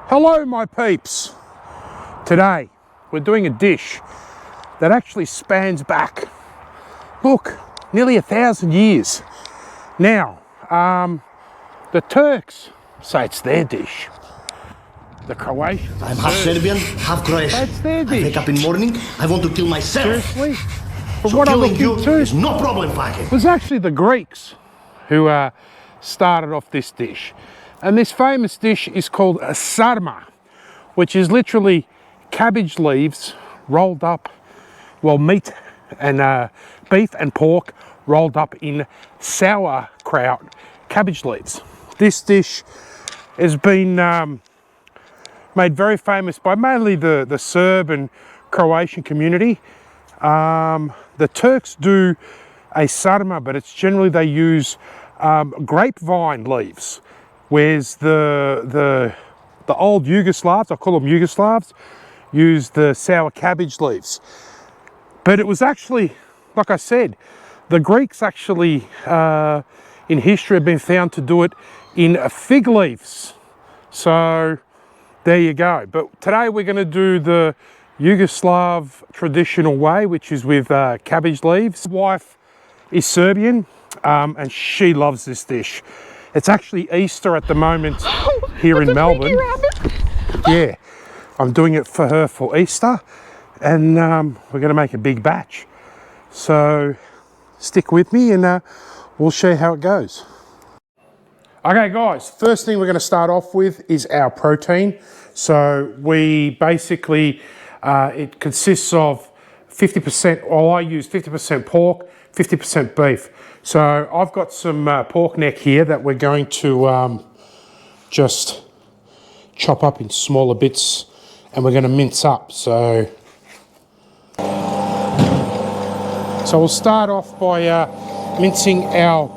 Hello my peeps. Today we're doing a dish that actually spans back, look, nearly 1,000 years. Now, the Turks say it's their dish. The Croatians. I'm half Serbian, half Croatian. That's their dish. I wake up in the morning, I want to kill myself. Seriously? But So what I killing looked you into is no problem, fucking. was actually the Greeks who started off this dish. And this famous dish is called a sarma, which is literally cabbage leaves rolled up, well, meat and beef and pork rolled up in sauerkraut cabbage leaves. This dish has been made very famous by mainly the Serb and Croatian community. The Turks do a sarma, but it's generally they use grapevine leaves, whereas the old Yugoslavs, I call them Yugoslavs, use the sour cabbage leaves. But it was actually, like I said, the Greeks actually in history have been found to do it in fig leaves. So there you go. But today we're going to do the Yugoslav traditional way, which is with cabbage leaves. My wife is Serbian and she loves this dish. It's actually Easter at the moment here in Melbourne. Yeah, I'm doing it for her for Easter, and we're going to make a big batch. So stick with me and we'll show you how it goes. Okay guys, first thing we're going to start off with is our protein. So we basically, it consists of 50%, well I use 50% pork, 50% beef. So I've got some pork neck here that we're going to just chop up in smaller bits and we're going to mince up. So we'll start off by mincing our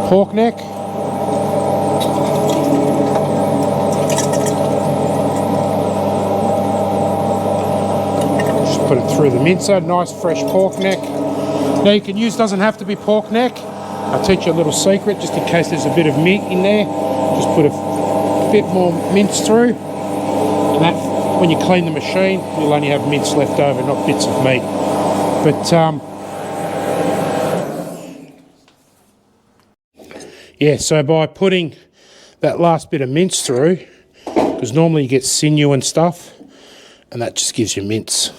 pork neck. Put it through the mincer, nice fresh pork neck. Now you can use, doesn't have to be pork neck. I'll teach you a little secret just in case there's a bit of meat in there. Just put a bit more mince through. And that, when you clean the machine, you'll only have mince left over, not bits of meat. But yeah, so by putting that last bit of mince through, because normally you get sinew and stuff, and that just gives you mince.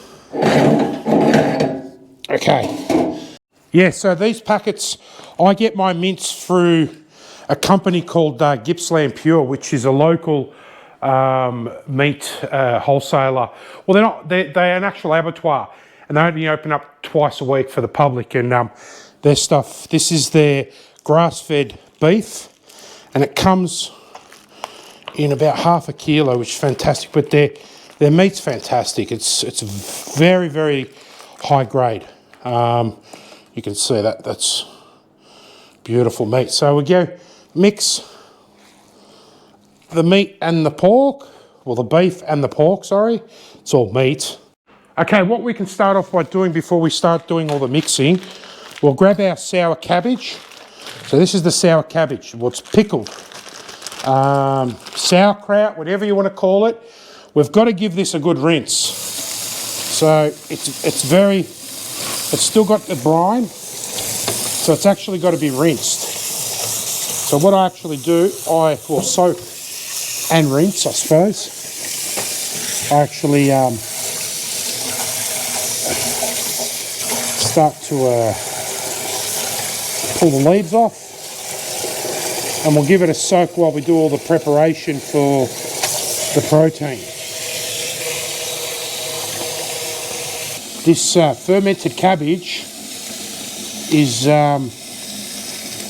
Okay, yeah, so these packets, I get my mince through a company called Gippsland Pure, which is a local meat wholesaler. Well, they're not, they're an actual abattoir, and they only open up twice a week for the public, and their stuff, this is their grass-fed beef, and it comes in about half a kilo, which is fantastic, but their meat's fantastic. It's very, very high grade. You can see that's beautiful meat. So we go mix the meat and the pork, well the beef and the pork, sorry. It's all meat. Okay, what we can start off by doing before we start doing all the mixing, we'll grab our sour cabbage. So this is the sour cabbage, well it's pickled. Sauerkraut, whatever you want to call it. We've got to give this a good rinse. So it's still got the brine, so it's actually got to be rinsed. So what I actually do, I will soak and rinse, I suppose. I actually start to pull the leaves off, and we'll give it a soak while we do all the preparation for the protein. This fermented cabbage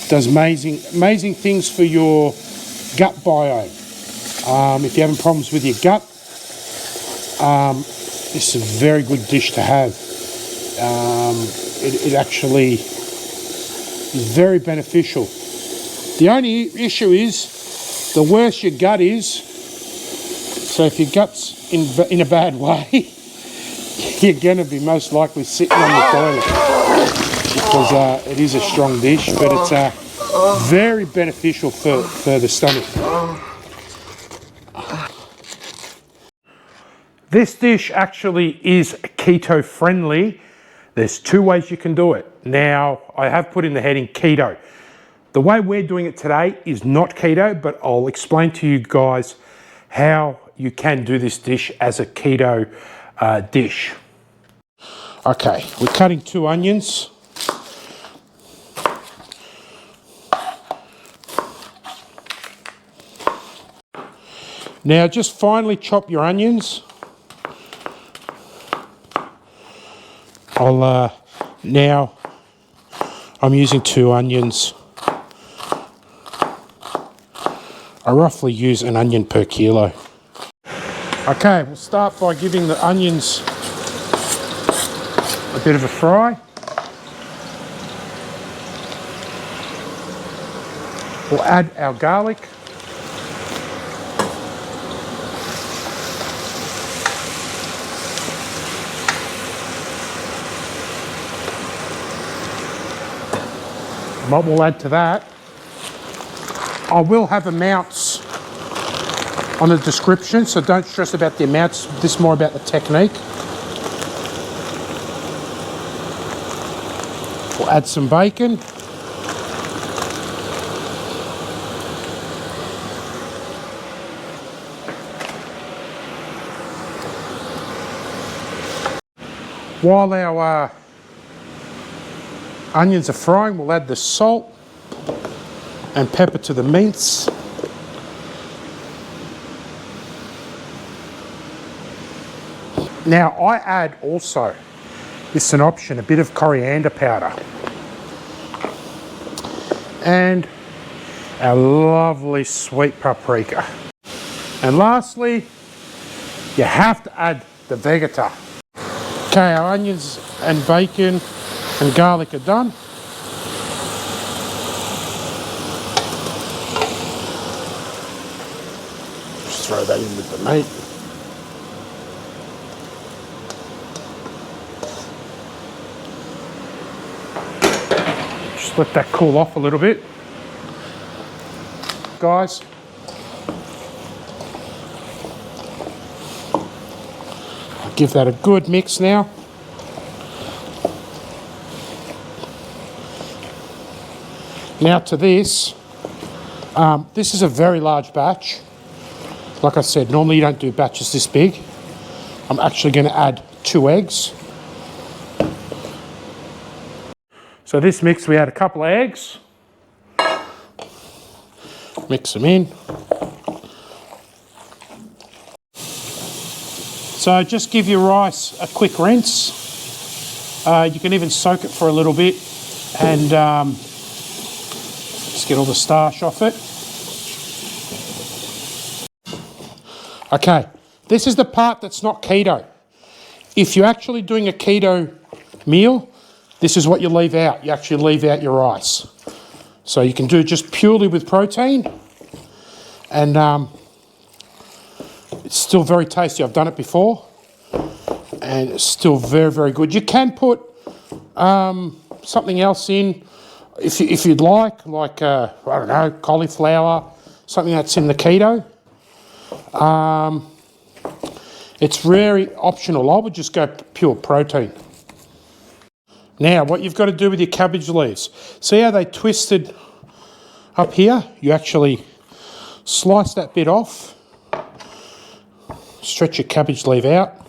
does amazing things for your gut biome. If you're having problems with your gut, this is a very good dish to have. It actually is very beneficial. The only issue is, the worse your gut is, so if your gut's in a bad way, you're going to be most likely sitting on the toilet, because it is a strong dish, but Very beneficial for the stomach. This dish actually is keto friendly. There's 2 ways you can do it. Now, I have put in the heading keto. The way we're doing it today is not keto, but I'll explain to you guys how you can do this dish as a keto dish. Okay, we're cutting 2 onions. Now just finely chop your onions. Now I'm using 2 onions. I roughly use an onion per kilo. Okay, we'll start by giving the onions a bit of a fry. We'll add our garlic. What we'll add to that, I will have amounts on the description, so don't stress about the amounts. This is more about the technique. We'll add some bacon. While our onions are frying, we'll add the salt and pepper to the mince. Now I add also, this is an option, a bit of coriander powder. And our lovely sweet paprika. And lastly, you have to add the vegeta. Okay, our onions and bacon and garlic are done. Just throw that in with the meat. Just let that cool off a little bit. Guys, I'll give that a good mix now. Now to this, this is a very large batch. Like I said, normally you don't do batches this big. I'm actually going to add 2 eggs. So this mix, we add a couple of eggs. Mix them in. So just give your rice a quick rinse. You can even soak it for a little bit and just get all the starch off it. Okay, this is the part that's not keto. If you're actually doing a keto meal, this is what you leave out. You actually leave out your rice. So you can do it just purely with protein, and it's still very tasty. I've done it before, and it's still very, very good. You can put something else in if you'd like I don't know, cauliflower, something that's in the keto. It's very optional. I would just go pure protein. Now, what you've got to do with your cabbage leaves, see how they twisted up here? You actually slice that bit off, stretch your cabbage leaf out.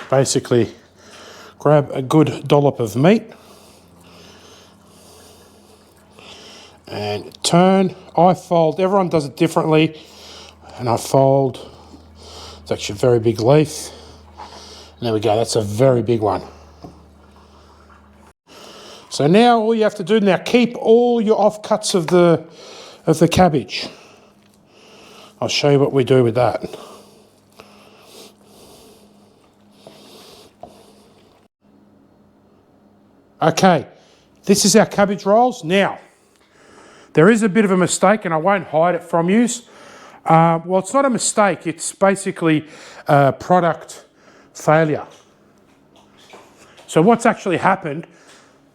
Basically, grab a good dollop of meat and turn. I fold, everyone does it differently, and I fold. It's actually a very big leaf. And there we go, that's a very big one. So now all you have to do, now keep all your offcuts of the cabbage. I'll show you what we do with that. Okay, this is our cabbage rolls. Now, there is a bit of a mistake, and I won't hide it from you. Well, it's not a mistake, it's basically product failure. So what's actually happened,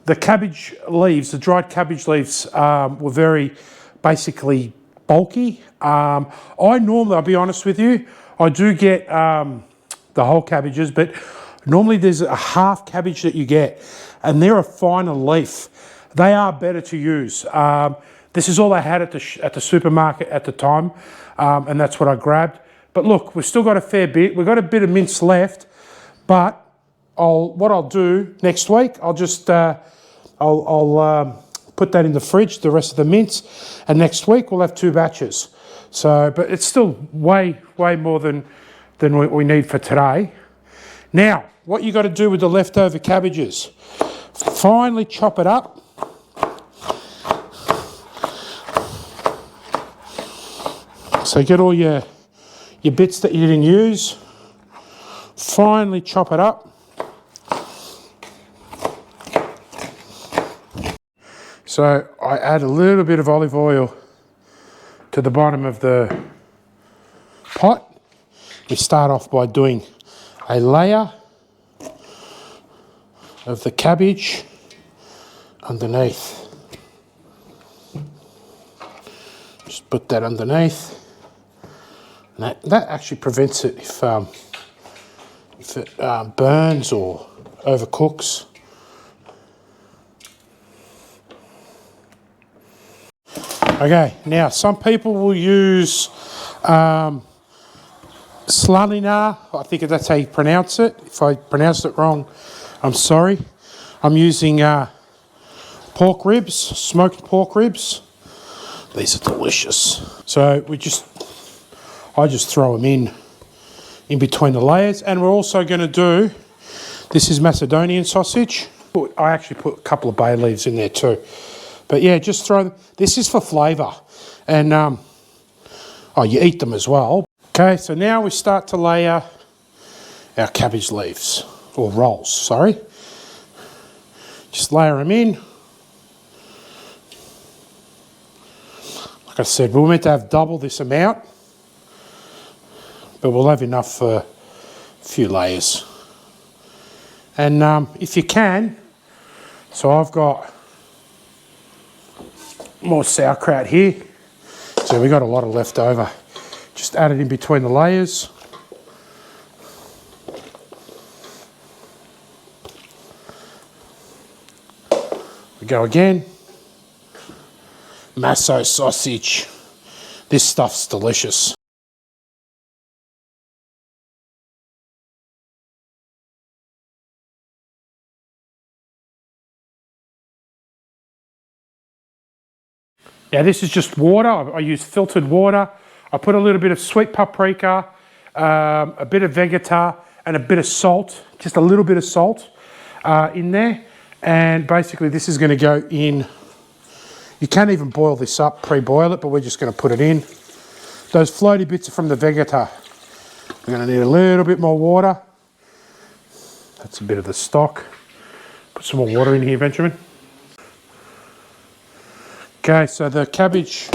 the cabbage leaves, the dried cabbage leaves were very basically bulky. I normally, I'll be honest with you, I do get the whole cabbages, but normally there's a half cabbage that you get, and they're a finer leaf. They are better to use. This is all I had at the supermarket at the time, and that's what I grabbed. But look, we've still got a fair bit. We've got a bit of mince left, but what I'll do next week, I'll just I'll put that in the fridge, the rest of the mince, and next week we'll have 2 batches. So, but it's still way more than we need for today. Now, what you got to do with the leftover cabbages, finely chop it up. So get all your bits that you didn't use, finely chop it up. So I add a little bit of olive oil to the bottom of the pot. We start off by doing a layer of the cabbage underneath. Just put that underneath. And that actually prevents it if it burns or overcooks. Okay, now some people will use slanina. I think that's how you pronounce it. If I pronounced it wrong, I'm sorry. I'm using pork ribs, smoked pork ribs. These are delicious. So I just throw them in between the layers, and we're also going to do, this is Macedonian sausage. I actually put a couple of bay leaves in there too. But yeah, just throw them. This is for flavour, and you eat them as well. Okay, so now we start to layer our cabbage leaves, or rolls, sorry. Just layer them in. Like I said, we're meant to have double this amount, but we'll have enough for a few layers. And if you can, so I've got more sauerkraut here, so we got a lot of left over. Just add it in between the layers. We go again. Masso sausage. This stuff's delicious. Now this is just water. I use filtered water. I put a little bit of sweet paprika, a bit of vegeta, and a bit of salt, just a little bit of salt in there. And basically this is going to go in. You can't even boil this up, pre-boil it, but we're just going to put it in. Those floaty bits are from the vegeta. We're going to need a little bit more water. That's a bit of the stock. Put some more water in here, Benjamin. Okay, so the cabbage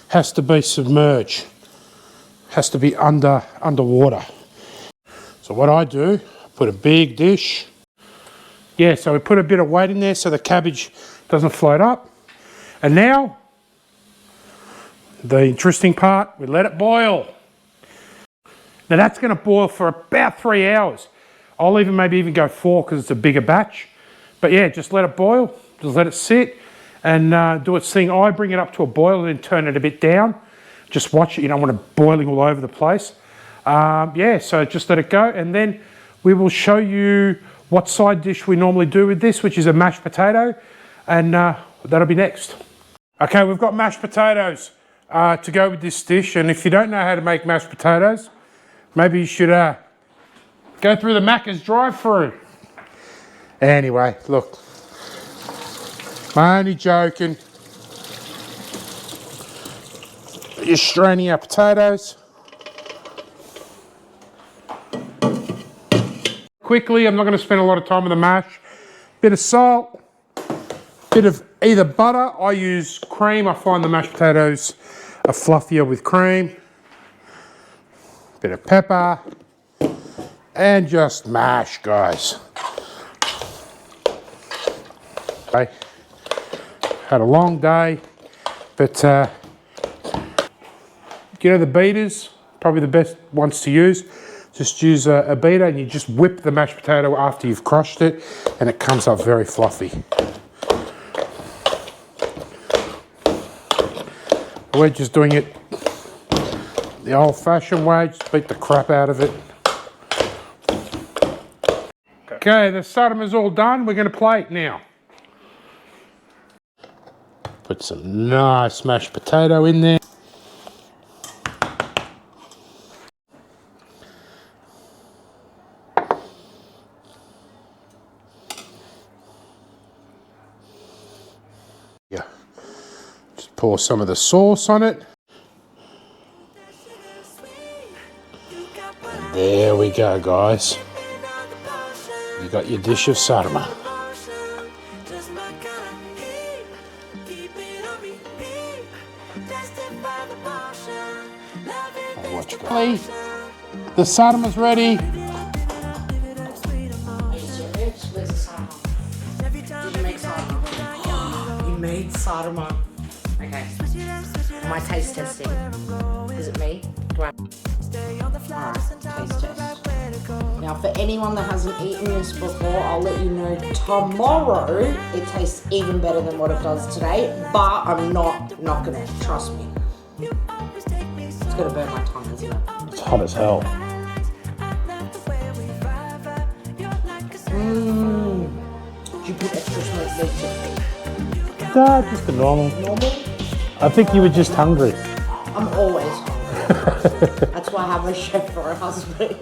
has to be submerged, has to be underwater. So what I do, put a big dish. Yeah, so we put a bit of weight in there so the cabbage doesn't float up. And now, the interesting part, we let it boil. Now that's going to boil for about 3 hours. I'll maybe even go 4 because it's a bigger batch. But yeah, just let it boil, just let it sit and do its thing. I bring it up to a boil and then turn it a bit down. Just watch it, you don't want it boiling all over the place. Yeah, so just let it go, and then we will show you what side dish we normally do with this, which is a mashed potato, and that'll be next. Okay, we've got mashed potatoes to go with this dish, and if you don't know how to make mashed potatoes, maybe you should go through the Macca's drive-through. Anyway, look, I'm only joking. You're straining our potatoes. Quickly, I'm not going to spend a lot of time on the mash. Bit of salt, bit of either butter. I use cream. I find the mashed potatoes are fluffier with cream. Bit of pepper, and just mash, guys. Okay. Had a long day, but you know the beaters, probably the best ones to use. Just use a beater and you just whip the mashed potato after you've crushed it and it comes up very fluffy. We're just doing it the old-fashioned way, just beat the crap out of it. Okay, the sarma's all done. We're going to plate now. Put some nice mashed potato in there. Yeah. Just pour some of the sauce on it. And there we go, guys. You got your dish of sarma. The sarma's ready. Are you serious? Where's the sarma? Did you make sarma? You made sarma. Okay. Am I taste testing? Is it me? Do I? Alright, taste test. Now for anyone that hasn't eaten this before, I'll let you know tomorrow it tastes even better than what it does today, but I'm not gonna, trust me. It's gonna burn my tongue, isn't it? It's hot as hell. Did you put extra smoked vegetables? Nah, just the normal. Normal? I think you were just hungry. I'm always hungry. That's why I have a chef for a husband.